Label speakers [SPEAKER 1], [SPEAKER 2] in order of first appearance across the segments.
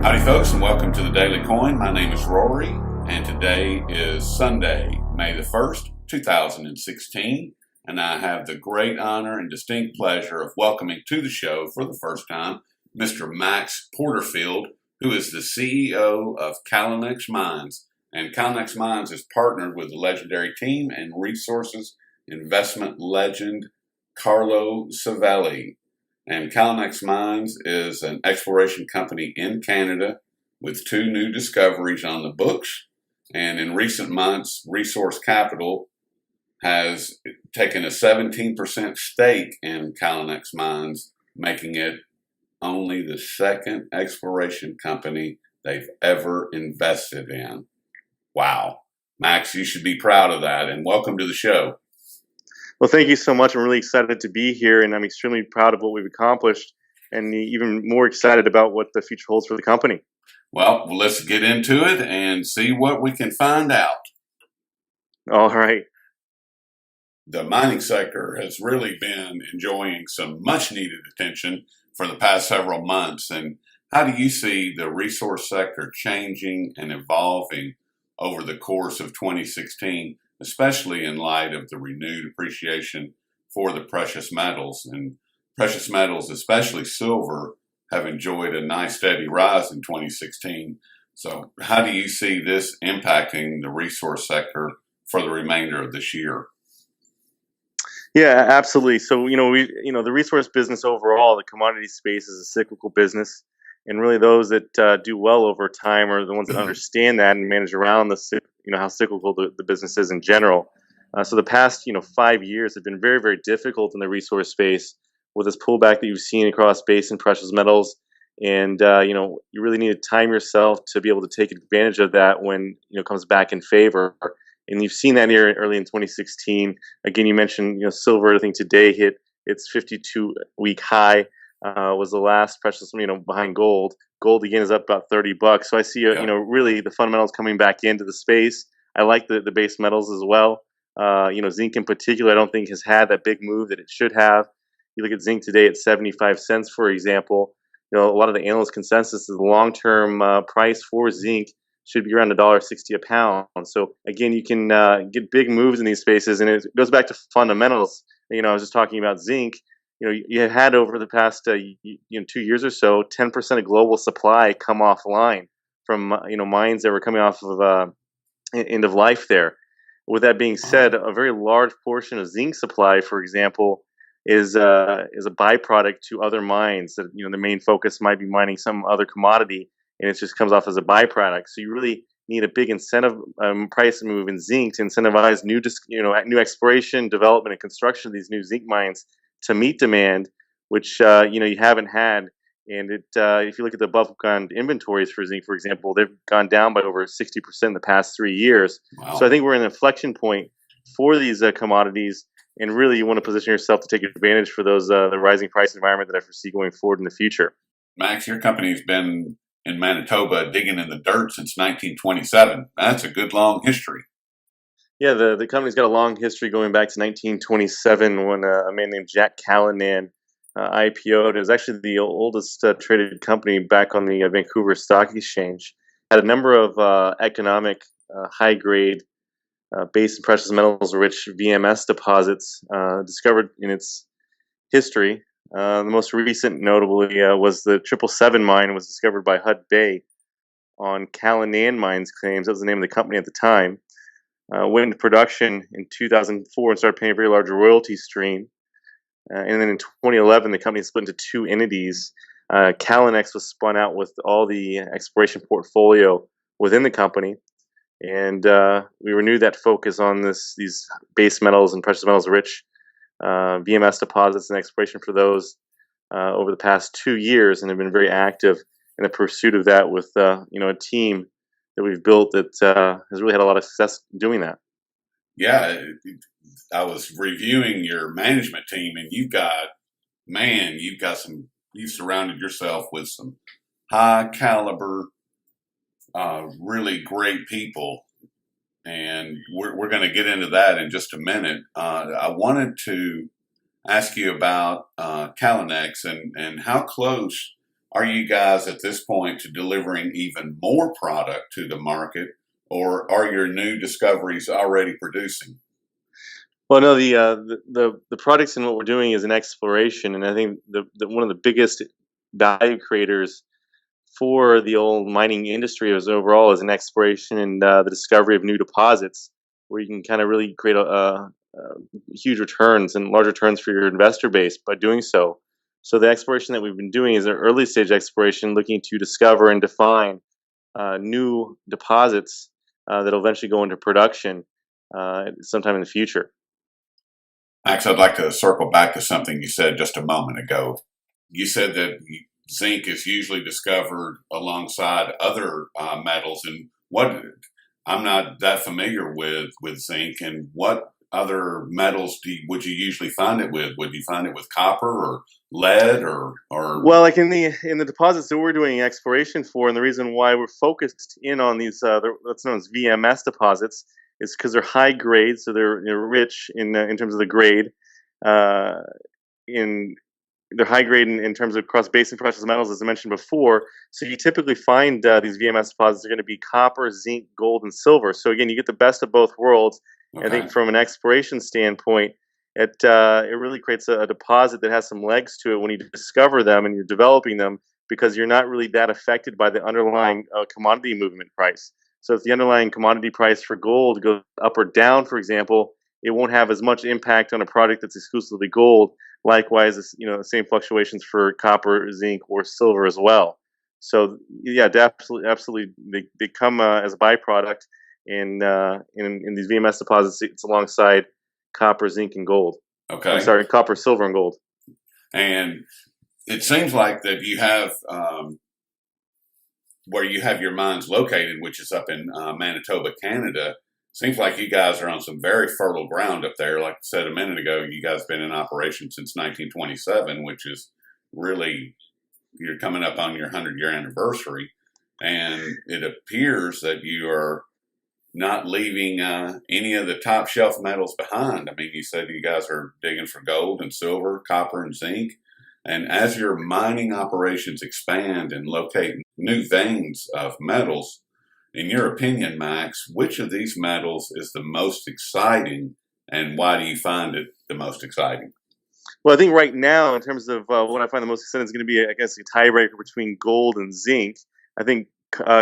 [SPEAKER 1] Howdy folks, and welcome to the Daily Coin. My name is Rory, and today is Sunday, May the 1st, 2016, and I have the great honor and distinct pleasure of welcoming to the show for the first time Mr. Max Porterfield, who is the CEO of Callinex Mines. And Callinex Mines is partnered with the legendary team and resources investment legend Carlo Savelli. And Callinex Mines is an exploration company in Canada with two new discoveries on the books. And in recent months, Resource Capital has taken a 17% stake in Callinex Mines, making it only the second exploration company they've ever invested in. Wow. Max, you should be proud of that, and welcome to the show.
[SPEAKER 2] Well, thank you so much. I'm really excited to be here, and I'm extremely proud of what we've accomplished, and even more excited about what the future holds for the company.
[SPEAKER 1] Well, let's get into it and see what we can find out.
[SPEAKER 2] All right.
[SPEAKER 1] The mining sector has really been enjoying some much-needed attention for the past several months. And how do you see the resource sector changing and evolving over the course of 2016? Especially in light of the renewed appreciation for the precious metals. And precious metals, especially silver, have enjoyed a nice steady rise in 2016. So how do you see this impacting the resource sector for the remainder of this year?
[SPEAKER 2] Yeah, absolutely. So, the resource business overall, the commodity space is a cyclical business. And really those that do well over time are the ones that understand that and manage around how cyclical the business is in general. So the past, 5 years have been very, very difficult in the resource space with this pullback that you've seen across base and precious metals. And, you really need to time yourself to be able to take advantage of that when, it comes back in favor. And you've seen that here early in 2016. Again, you mentioned, silver, I think today hit its 52-week high. Was the last precious, behind gold. Gold again is up about $30. So I see, really the fundamentals coming back into the space. I like the base metals as well. Zinc in particular, I don't think has had that big move that it should have. You look at zinc today at 75 cents, for example. A lot of the analyst consensus is the long-term price for zinc should be around $1.60 a pound. So again, you can get big moves in these spaces, and it goes back to fundamentals. I was just talking about zinc. You had over the past 2 years or so, 10% of global supply come offline from mines that were coming off of end of life there. With that being said, a very large portion of zinc supply, for example, is a byproduct to other mines that the main focus might be mining some other commodity, and it just comes off as a byproduct. So you really need a big incentive price move in zinc to incentivize new exploration, development, and construction of these new zinc mines to meet demand, which you haven't had. And if you look at the above ground inventories for zinc, for example, they've gone down by over 60% in the past 3 years.
[SPEAKER 1] Wow.
[SPEAKER 2] So I think we're in an inflection point for these commodities, and really you want to position yourself to take advantage for those the rising price environment that I foresee going forward in the future.
[SPEAKER 1] Max, your company's been in Manitoba digging in the dirt since 1927. That's a good long history.
[SPEAKER 2] Yeah, the company's got a long history going back to 1927 when a man named Jack Callanan IPO'd. It was actually the oldest traded company back on the Vancouver Stock Exchange. Had a number of economic, high-grade, base and precious metals-rich VMS deposits discovered in its history. The most recent, notably, was the 777 mine was discovered by Hud Bay on Callanan Mines claims. That was the name of the company at the time. Went into production in 2004 and started paying a very large royalty stream. And then in 2011, the company split into two entities. Callinex was spun out with all the exploration portfolio within the company. And we renewed that focus on these base metals and precious metals rich VMS deposits and exploration for those over the past 2 years, and have been very active in the pursuit of that with a team that we've built that has really had a lot of success doing that.
[SPEAKER 1] Yeah, I was reviewing your management team, and you've surrounded yourself with some high caliber, really great people. And we're going to get into that in just a minute. I wanted to ask you about Callinex and how close are you guys at this point to delivering even more product to the market, or are your new discoveries already producing?
[SPEAKER 2] Well, no, the products and what we're doing is an exploration, and I think the one of the biggest value creators for the old mining industry as overall is an exploration and the discovery of new deposits, where you can kind of really create huge returns and large returns for your investor base by doing so. So the exploration that we've been doing is an early stage exploration, looking to discover and define new deposits that'll eventually go into production sometime in the future.
[SPEAKER 1] Max, I'd like to circle back to something you said just a moment ago. You said that zinc is usually discovered alongside other metals, and what I'm not that familiar with zinc. And what other metals would you usually find it with? Would you find it with copper or lead or?
[SPEAKER 2] Well, like in the deposits that we're doing exploration for, and the reason why we're focused in on these what's known as VMS deposits is because they're high grade, so they're rich in terms of the grade. Uh, in They're high grade in terms of cross basin precious metals, as I mentioned before. So you typically find these VMS deposits are going to be copper, zinc, gold, and silver. So again, you get the best of both worlds.
[SPEAKER 1] Okay.
[SPEAKER 2] I think from an exploration standpoint, it really creates a deposit that has some legs to it when you discover them and you're developing them, because you're not really that affected by the underlying commodity movement price. So if the underlying commodity price for gold goes up or down, for example, it won't have as much impact on a product that's exclusively gold. Likewise, the same fluctuations for copper, zinc, or silver as well. So yeah, absolutely, they come as a byproduct in these VMS deposits. It's alongside copper, zinc, and gold.
[SPEAKER 1] Okay.
[SPEAKER 2] I'm sorry, copper, silver, and gold.
[SPEAKER 1] And it seems like that you have where you have your mines located, which is up in Manitoba, Canada. Seems like you guys are on some very fertile ground up there. Like I said a minute ago, you guys have been in operation since 1927, which is really, you're coming up on your 100-year anniversary. And it appears that you are not leaving any of the top shelf metals behind. I mean, you said you guys are digging for gold and silver, copper and zinc. And as your mining operations expand and locate new veins of metals, in your opinion, Max, which of these metals is the most exciting, and why do you find it the most exciting?
[SPEAKER 2] Well, I think right now, in terms of what I find the most exciting, is going to be, I guess, a tiebreaker between gold and zinc. I think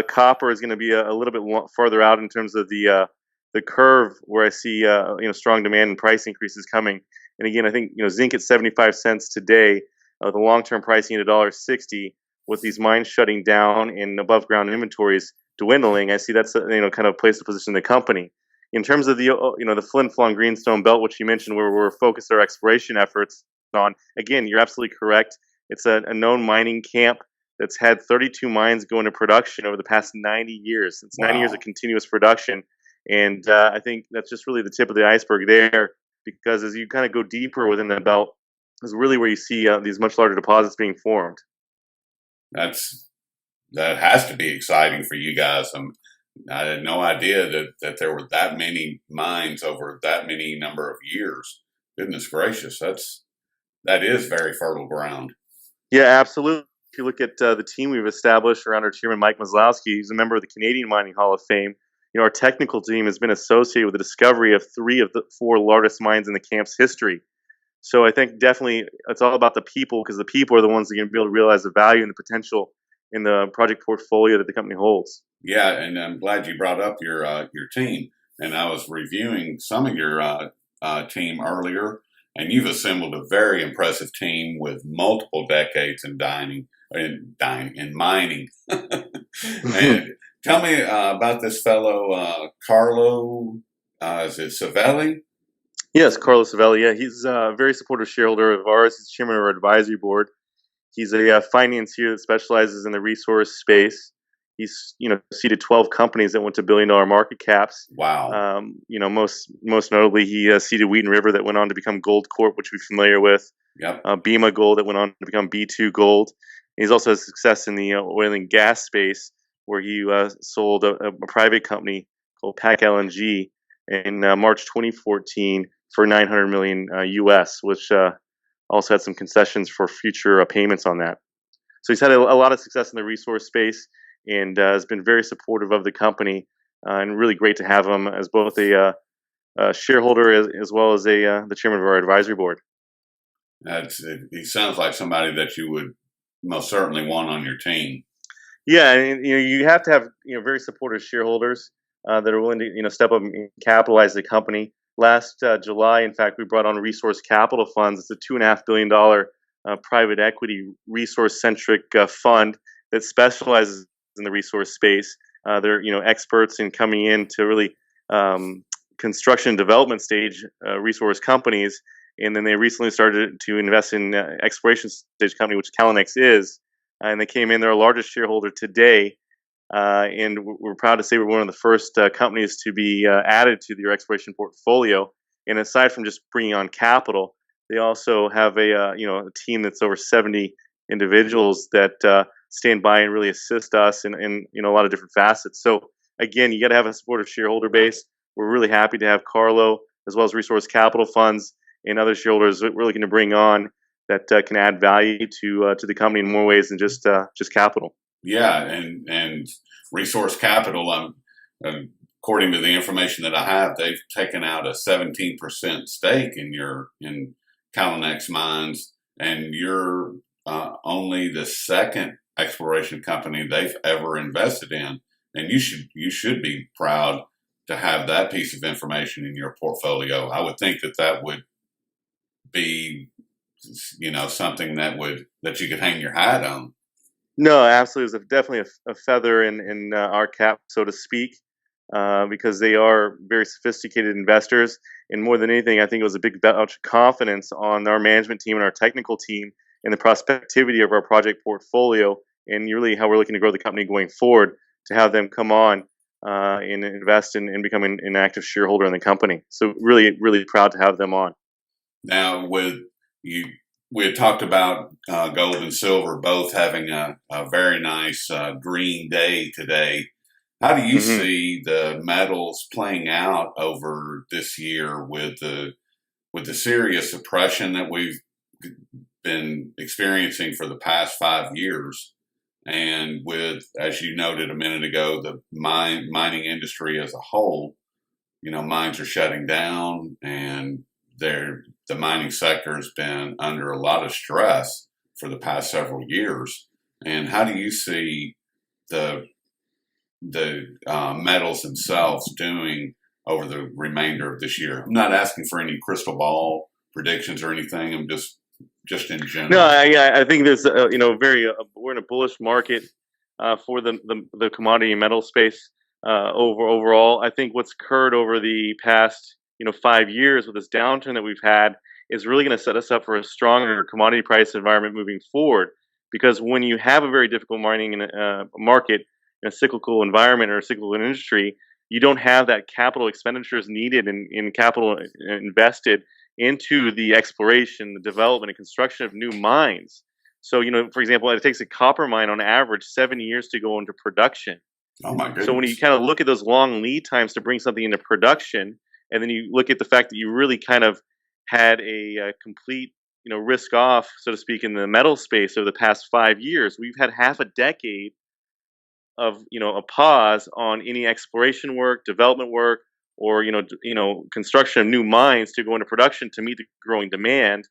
[SPEAKER 2] copper is going to be a little bit farther out in terms of the curve, where I see strong demand and price increases coming. And again, I think zinc at 75 cents today, the long-term pricing at $1.60, with these mines shutting down and above ground inventories dwindling. I see that's kind of place to position the company. In terms of the Flin Flon Greenstone Belt, which you mentioned, where we're focused our exploration efforts on, again, you're absolutely correct. It's a known mining camp that's had 32 mines go into production over the past 90 years. It's 90 years of continuous production, and I think that's just really the tip of the iceberg there. Because as you kind of go deeper within the belt, is really where you see these much larger deposits being formed.
[SPEAKER 1] That has to be exciting for you guys. I had no idea that there were that many mines over that many number of years. Goodness gracious, that is very fertile ground.
[SPEAKER 2] Yeah, absolutely. If you look at the team we've established around our chairman, Mike Maslowski, he's a member of the Canadian Mining Hall of Fame. Our technical team has been associated with the discovery of 3 of the 4 largest mines in the camp's history. So I think definitely it's all about the people, because the people are the ones that are going to be able to realize the value and the potential in the project portfolio that the company holds.
[SPEAKER 1] Yeah, and I'm glad you brought up your team. And I was reviewing some of your team earlier, and you've assembled a very impressive team with multiple decades in mining. And tell me about this fellow, Carlo. Is it Savelli?
[SPEAKER 2] Yes, Carlo Savelli. Yeah, he's a very supportive shareholder of ours. He's chairman of our advisory board. He's a financier that specializes in the resource space. He's seeded 12 companies that went to billion-dollar market caps.
[SPEAKER 1] Wow.
[SPEAKER 2] Most notably, he seeded Wheaton River, that went on to become Gold Corp, which we're familiar with.
[SPEAKER 1] Yep.
[SPEAKER 2] Bema Gold, that went on to become B2 Gold. And he's also had success in the oil and gas space, where he sold a private company called PAC LNG in March 2014 for $900 million US, which also had some concessions for future payments on that. So he's had a lot of success in the resource space and has been very supportive of the company. And really great to have him as both a shareholder as well as the chairman of our advisory board.
[SPEAKER 1] He sounds like somebody that you would most certainly want on your team.
[SPEAKER 2] Yeah, and you have to have very supportive shareholders that are willing to step up and capitalize the company. Last July, in fact, we brought on Resource Capital Funds. It's a $2.5 billion private equity resource centric fund that specializes in the resource space. They're experts in coming in to really construction and development stage resource companies, and then they recently started to invest in exploration stage company, which Calinex is. And they came in. They're our largest shareholder today, and we're proud to say we're one of the first companies to be added to their exploration portfolio. And aside from just bringing on capital, they also have a team that's over 70 individuals that stand by and really assist us in a lot of different facets. So again, you got to have a supportive shareholder base. We're really happy to have Carlo as well as Resource Capital Funds and other shareholders that we're looking to bring on that can add value to the company in more ways than just capital.
[SPEAKER 1] Yeah, and Resource Capital, according to the information that I have, they've taken out a 17% stake in Calinex Mines, and you're only the second exploration company they've ever invested in, and you should be proud to have that piece of information in your portfolio. I would think that would be something that you could hang your hat on.
[SPEAKER 2] No, absolutely. It's definitely a feather in our cap, so to speak, because they are very sophisticated investors. And more than anything, I think it was a big vouch of confidence on our management team and our technical team and the prospectivity of our project portfolio and really how we're looking to grow the company going forward, to have them come on and invest and become an active shareholder in the company. So really, really proud to have them on.
[SPEAKER 1] Now, we had talked about gold and silver both having a very nice green day today. How do you see the metals playing out over this year with the serious suppression that we've been experiencing for the past 5 years, and with, as you noted a minute ago, the mining industry as a whole? Mines are shutting down, and the mining sector has been under a lot of stress for the past several years. And how do you see the metals themselves doing over the remainder of this year? I'm not asking for any crystal ball predictions or anything. I'm just in general.
[SPEAKER 2] No, I think there's we're in a bullish market for the commodity and metal space overall. I think what's occurred over the past 5 years with this downturn that we've had is really going to set us up for a stronger commodity price environment moving forward. Because when you have a very difficult mining market in a cyclical environment or a cyclical industry, you don't have that capital expenditures needed in capital invested into the exploration, the development, and construction of new mines. So, for example, it takes a copper mine on average 7 years to go into production.
[SPEAKER 1] Oh my goodness.
[SPEAKER 2] So when you kind of look at those long lead times to bring something into production, and then you look at the fact that you really kind of had a complete, risk off, so to speak, in the metal space over the past 5 years, we've had half a decade of, a pause on any exploration work, development work, or construction of new mines to go into production to meet the growing demand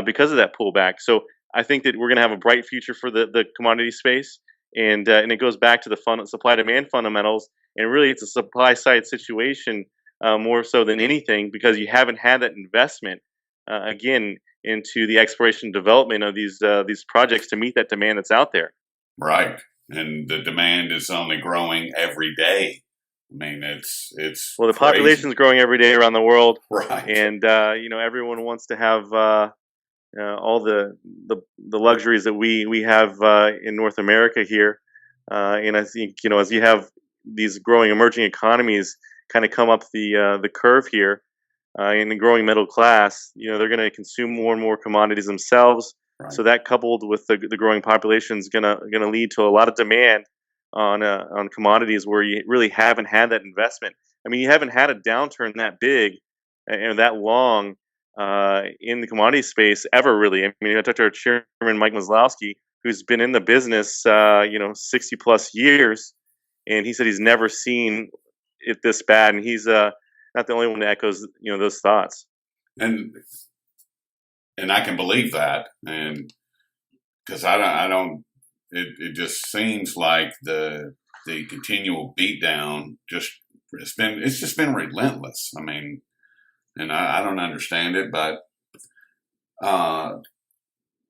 [SPEAKER 2] because of that pullback. So I think that we're going to have a bright future for the commodity space, and it goes back to the supply demand fundamentals, and really it's a supply side situation more so than anything, because you haven't had that investment again into the exploration and development of these projects to meet that demand that's out there.
[SPEAKER 1] Right, and the demand is only growing every day. I mean, it's
[SPEAKER 2] well, the population is growing every day around the world,
[SPEAKER 1] right?
[SPEAKER 2] And everyone wants to have all the luxuries that we have in North America here, and I think as you have these growing emerging economies kind of come up the curve here, in the growing middle class, they're going to consume more and more commodities themselves.
[SPEAKER 1] Right.
[SPEAKER 2] So that, coupled with the growing population, is going to lead to a lot of demand on commodities where you really haven't had that investment. I mean, you haven't had a downturn that big and that long in the commodity space ever, really. I mean, I talked to our chairman, Mike Maslowski, who's been in the business, 60 plus years, and he said he's never seen it this bad, and he's not the only one that echoes, those thoughts.
[SPEAKER 1] And I can believe that, and because I don't, it just seems like the continual beatdown it's just been relentless. I mean, and I don't understand it, but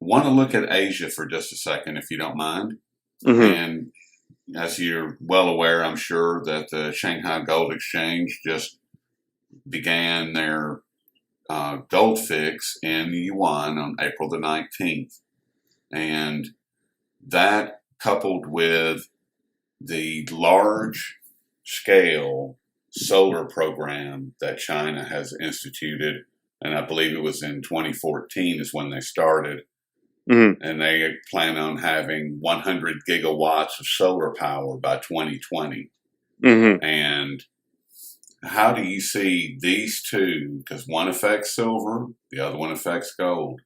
[SPEAKER 1] want to look at Asia for just a second, if you don't mind.
[SPEAKER 2] Mm-hmm.
[SPEAKER 1] And as you're well aware, I'm sure that the Shanghai Gold Exchange just began their gold fix in yuan on April the 19th. And that, coupled with the large scale solar program that China has instituted, and I believe it was in 2014 is when they started,
[SPEAKER 2] Mm-hmm.
[SPEAKER 1] and they plan on having 100 gigawatts of solar power by 2020.
[SPEAKER 2] Mm-hmm.
[SPEAKER 1] And how do you see these two, because one affects silver, the other one affects gold,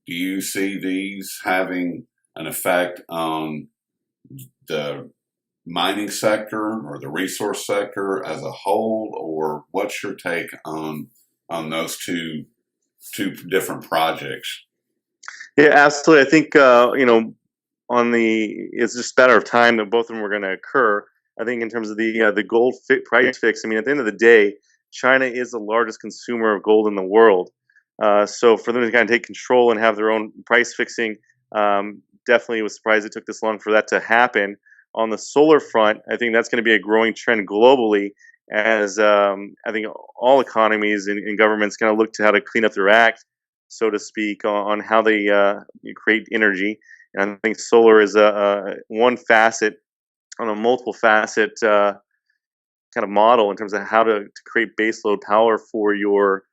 [SPEAKER 1] do you see these having an effect on the mining sector or the resource sector as a whole, or what's your take on those two different projects?
[SPEAKER 2] Yeah, absolutely. I think it's just a matter of time that both of them were going to occur. I think in terms of the gold price fix, I mean, at the end of the day, China is the largest consumer of gold in the world. So for them to kind of take control and have their own price fixing, definitely was surprised it took this long for that to happen. On the solar front, I think that's going to be a growing trend globally, as I think all economies and governments kind of look to how to clean up their act, so to speak, on how they create energy. And I think solar is one facet on a multiple facet kind of model in terms of how to create baseload power for your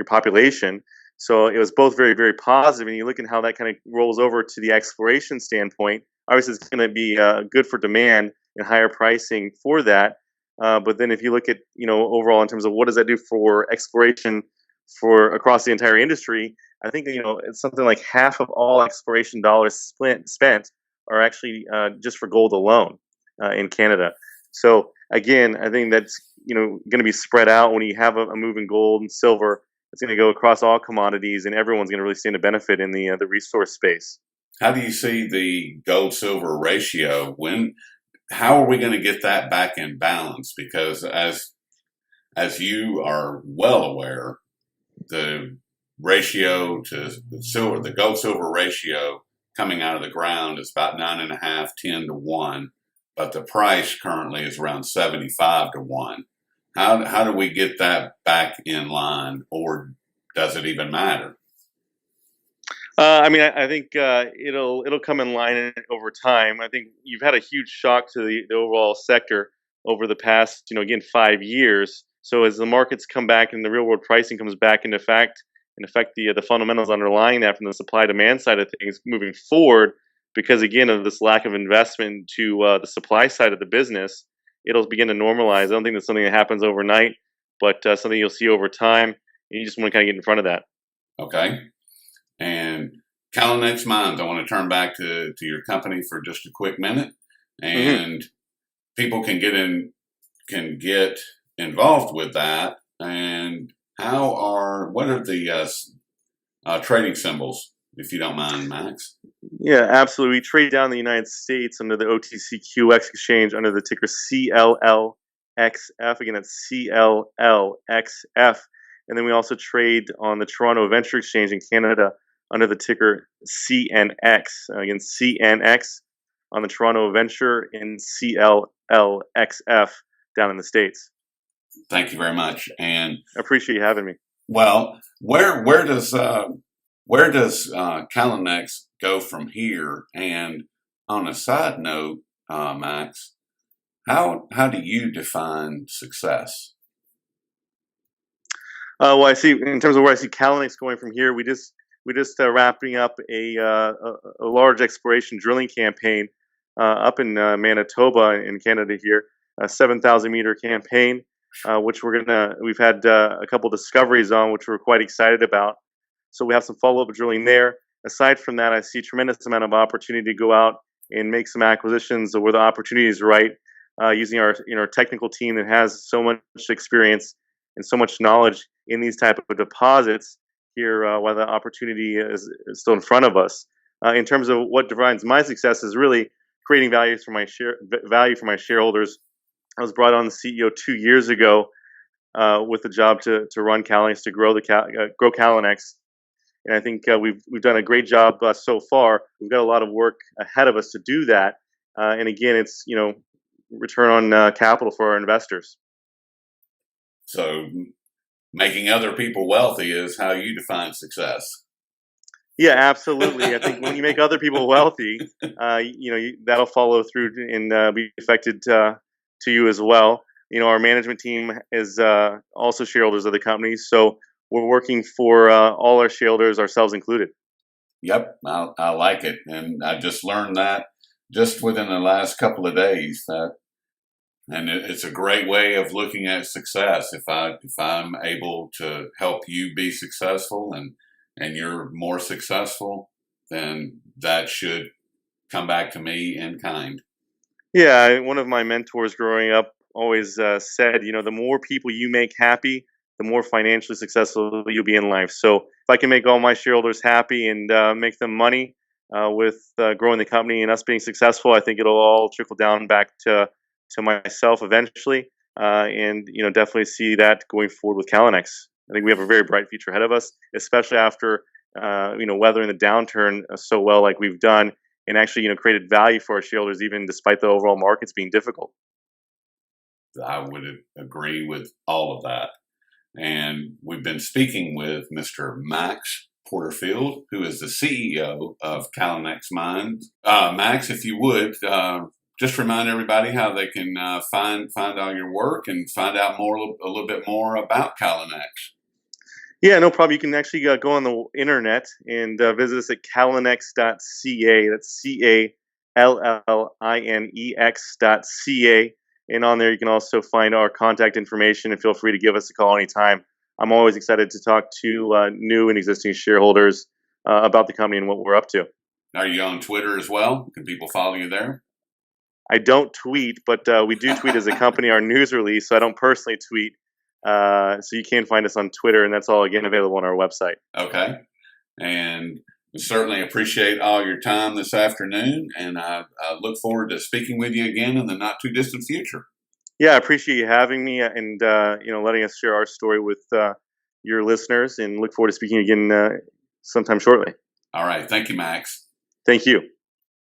[SPEAKER 2] population. So it was both very, very positive. And you look at how that kind of rolls over to the exploration standpoint. Obviously, it's going to be good for demand and higher pricing for that. But then if you look at, overall in terms of what does that do for exploration for across the entire industry, I think, it's something like half of all exploration dollars spent are actually just for gold alone in Canada. So again, I think that's, going to be spread out when you have a move in gold and silver. It's going to go across all commodities, and everyone's going to really stand to benefit in the resource space.
[SPEAKER 1] How do you see the gold silver ratio? How are we going to get that back in balance? Because as you are well aware, the ratio to the gold silver ratio coming out of the ground is about 9.5, 10 to 1, but the price currently is around 75 to 1. How do we get that back in line, or does it even matter?
[SPEAKER 2] I think it'll come in line over time. I think you've had a huge shock to the overall sector over the past, again, 5 years. So as the markets come back and the real world pricing comes back into effect, the fundamentals underlying that from the supply demand side of things moving forward, because again of this lack of investment to the supply side of the business, it'll begin to normalize. I don't think that's something that happens overnight, but something you'll see over time. And you just want to kind of get in front of that.
[SPEAKER 1] Okay. And Calinex Mines, I want to turn back to your company for just a quick minute. And people can get involved with that. And what are the trading symbols, if you don't mind, Max?
[SPEAKER 2] Yeah, absolutely. We trade down in the United States under the OTCQX exchange under the ticker CLLXF. Again, that's CLLXF. And then we also trade on the Toronto Venture Exchange in Canada under the ticker CNX. Again, CNX on the Toronto Venture and CLLXF down in the States.
[SPEAKER 1] Thank you very much. And
[SPEAKER 2] I appreciate you having me.
[SPEAKER 1] Well, where does Calinex go from here? And on a side note, Max, how do you define success?
[SPEAKER 2] Well, I see in terms of where I see Calinex going from here. We just wrapping up a large exploration drilling campaign up in Manitoba in Canada here, a 7,000 meter campaign, which we've had a couple discoveries on, which we're quite excited about. So we have some follow up drilling there. aside from that, I see a tremendous amount of opportunity to go out and make some acquisitions where the opportunity is right, using our technical team that has so much experience and so much knowledge in these type of deposits here, while the opportunity is still in front of us. In terms of what defines my success is really creating value for my shareholders. I was brought on the CEO 2 years ago with the job to run Calinex, to grow grow Calinex, and I think we've done a great job so far. We've got a lot of work ahead of us to do that, and again, it's return on capital for our investors.
[SPEAKER 1] So, making other people wealthy is how you define success.
[SPEAKER 2] Yeah, absolutely. I think when you make other people wealthy, that'll follow through and be affected to you as well. Our management team is also shareholders of the company, so we're working for all our shareholders, ourselves included.
[SPEAKER 1] Yep, I like it, and I just learned that just within the last couple of days. And it's a great way of looking at success. If I'm able to help you be successful, and you're more successful, then that should come back to me in kind.
[SPEAKER 2] Yeah, one of my mentors growing up always said, the more people you make happy, the more financially successful you'll be in life. So if I can make all my shareholders happy and make them money with growing the company and us being successful, I think it'll all trickle down back to myself eventually, and definitely see that going forward with Calinex. I think we have a very bright future ahead of us, especially after weathering the downturn so well like we've done, and actually created value for our shareholders even despite the overall markets being difficult.
[SPEAKER 1] I would agree with all of that. And we've been speaking with Mr. Max Porterfield, who is the CEO of Calinex Mines. Max, if you would, just remind everybody how they can find all your work and find out a little bit more about Calinex.
[SPEAKER 2] Yeah, no problem. You can actually go on the internet and visit us at calinex.ca. That's CALLINEX.ca. And on there, you can also find our contact information, and feel free to give us a call anytime. I'm always excited to talk to new and existing shareholders about the company and what we're up to.
[SPEAKER 1] Are you on Twitter as well? Can people follow you there?
[SPEAKER 2] I don't tweet, but we do tweet as a company our news release, so I don't personally tweet. So you can find us on Twitter, and that's all, again, available on our website.
[SPEAKER 1] Okay. And we certainly appreciate all your time this afternoon, and I look forward to speaking with you again in the not-too-distant future.
[SPEAKER 2] Yeah, I appreciate you having me and letting us share our story with your listeners, and look forward to speaking again sometime shortly.
[SPEAKER 1] All right. Thank you, Max.
[SPEAKER 2] Thank you.